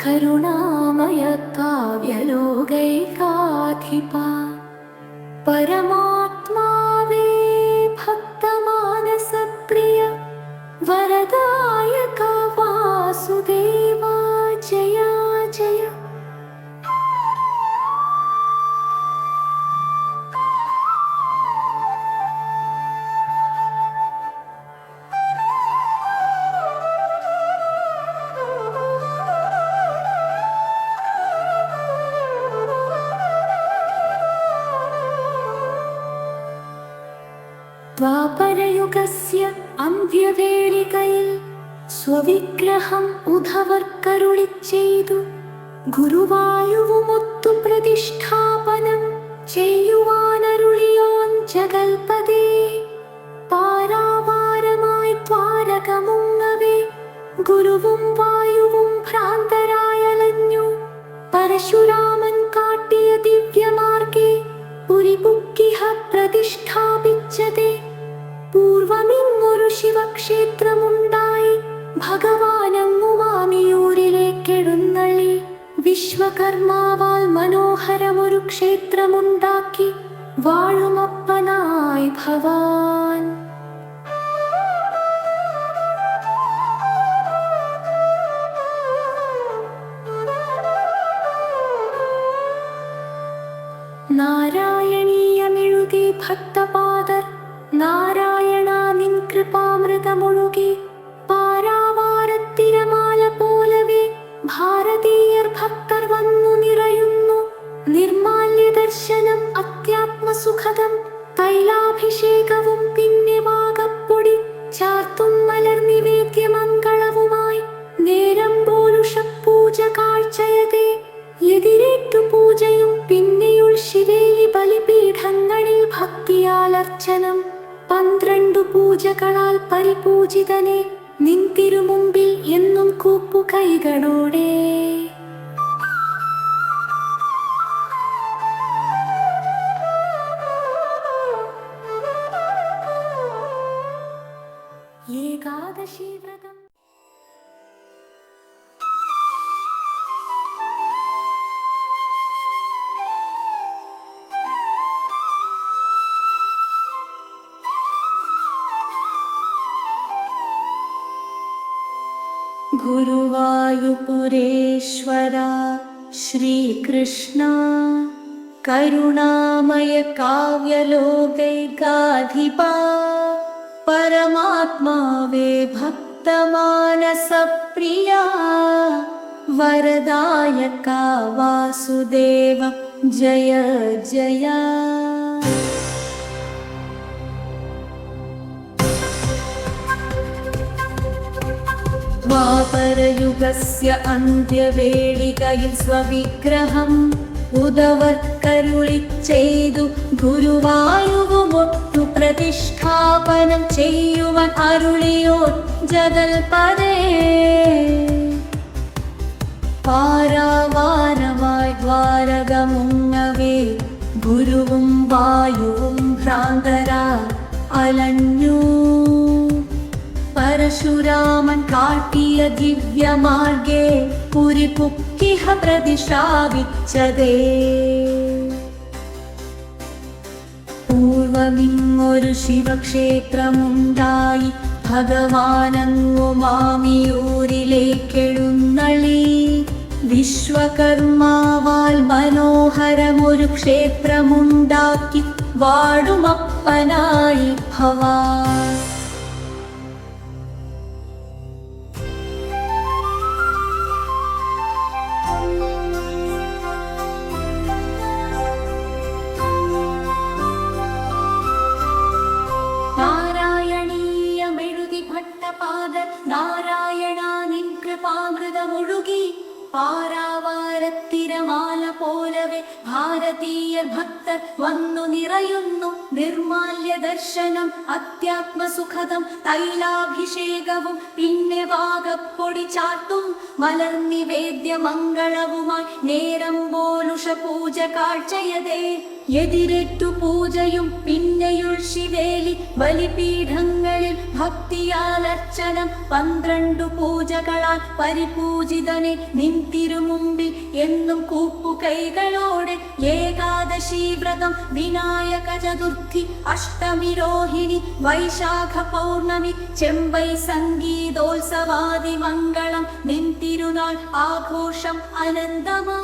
കരുണാമയ കാവ്യലോകൈകാധിപ പരമാത്മാവേ ഭക്തമാനസപ്രിയ വരദായക വാസുദേവ ജയ ജയ. ദ്വാപരയുഗസ്യ അന്ത്യവേളികയിൽ സ്വവിഗ്രഹം ഉദ്ധവർക്കരുളിച്ചെയ്തു. ഗുരുവായൂവുമൊത്തു പ്രതിഷ്ഠാപനം ചെയ്യുവാനരുളിയോൻ ജഗൽപദേ. പാരാവാരമായി ദ്വാരകമുങ്ങവേ ഗുരുവും വായുവും ഭ്രാന്തരായലഞ്ഞു. പരശുരാമൻ കാട്ടിയ ദിവ്യമാർഗേ പുരിപുക്കിഹ പ്രതിഷ്ഠാപിച്ചതേ. പൂർവമിങ്ങൊരു ശിവക്ഷേത്രമുണ്ടായി. ഭഗവാനങ്ങു മാമിയൂരിലേക്കെഴുന്നള്ളി. വിശ്വകർമാവാൽ മനോഹരമൊരു ക്ഷേത്രമുണ്ടാക്കി വാഴുമപ്പനായി ഭവാൻ. നാരായണീയമെഴുതി ഭക്തപാദർ നാരായണ നിൻ കൃപാമൃതമൊഴുകി. പാരാവാരത്തിരമാല പോലവേ ഭാരതീയർ ഭക്തർ വന്നു നിറയുന്നു. നിർമാല്യ ദർശനം അത്യാത്മസുഖദം. തൈലാഭിഷേകവും പിന്നെ വാകപ്പൊടി ചാർത്തും മലർനിവേദ്യമംഗളവുമായി നേരം പോലുഷപ്പൂജ കാഴ്ചയതേ. എതിരേറ്റു പൂജയും പിന്നെയുൾ ശിവേലി ബലിപീഠങ്ങളിൽ ഭക്തിയാലർച്ചനം. 12 പൂജകളാൽ പരിപൂജിതനെ നിൻ തിരുമുമ്പിൽ എന്നും കൂപ്പുകൈകളോടെ. ഏകാദശി വ്രതം. ഗുരുവായൂപുരേശ്വര ശ്രീകൃഷ്ണ കരുണാമയ കാവ്യലോകൈകാധിപ പരമാത്മാവേ ഭക്തമാനസപ്രിയ വരദായക വാസുദേവ ജയ ജയ. ദ്വാപരയുഗസ്യ അന്ത്യവേളികയിൽ സ്വവിഗ്രഹം ഉദ്ധവർക്കരുളിച്ചെയ്തു. ഗുരുവായൂവുമൊത്തു പ്രതിഷ്ഠാപനം ചെയ്യുവാൻ അരുളിയോൻ ജഗൽപദേ. പാരാവാരമായി ദ്വാരകമുങ്ങവേ ഗുരുവും വായുവും ഭ്രാന്തരാൽ അലഞ്ഞു. പരശുരാമൻ കാട്ടിയ ദിവ്യമാർഗേ പുരിപുക്കിഹ പ്രതിഷ്ഠാപിച്ചതേ. പൂർവമിങ്ങൊരു ശിവക്ഷേത്രമുണ്ടായി. ഭഗവാനങ്ങു മാമിയൂരിലേക്കെഴുന്നള്ളി. വിശ്വകർമാവാൽ മനോഹരമൊരു ക്ഷേത്രമുണ്ടാക്കി വാഴുമപ്പനായി ഭവാൻ. നാരായണ നിൻ കൃപാമൃതമൊഴുകി. പാരാവാരത്തിരമാല പോലവേ ഭാരതീയർ ഭക്തർ വന്നു നിറയുന്നു. നിർമാല്യ ദർശനം അത്യാത്മസുഖദം. തൈലാഭിഷേകവും പിന്നെ വാകപ്പൊടി ചാർത്തും മലർനിവേദ്യമംഗളവുമായി നേരം പോലുഷ പൂജ കാഴ്ചയതേ. എതിരേറ്റു പൂജയും പിന്നെയുൾ ശിവേലി ബലിപീഠങ്ങളിൽ ഭക്തിയാൽ അർച്ചനം 12 പൂജകളാൽ പരിപൂജിതനെ നിൻ തിരുമുമ്പിൽ എന്നും കൂപ്പുകൈകളോടെ ഏകാദശി വ്രതം വിനായക ചതുർത്ഥി അഷ്ടമി രോഹിണി വൈശാഖ പൗർണമി ചെമ്പൈ സംഗീതോത്സവാദി മംഗളം നിൻ തിരുനാൾ ആഘോഷം അനന്തമാ.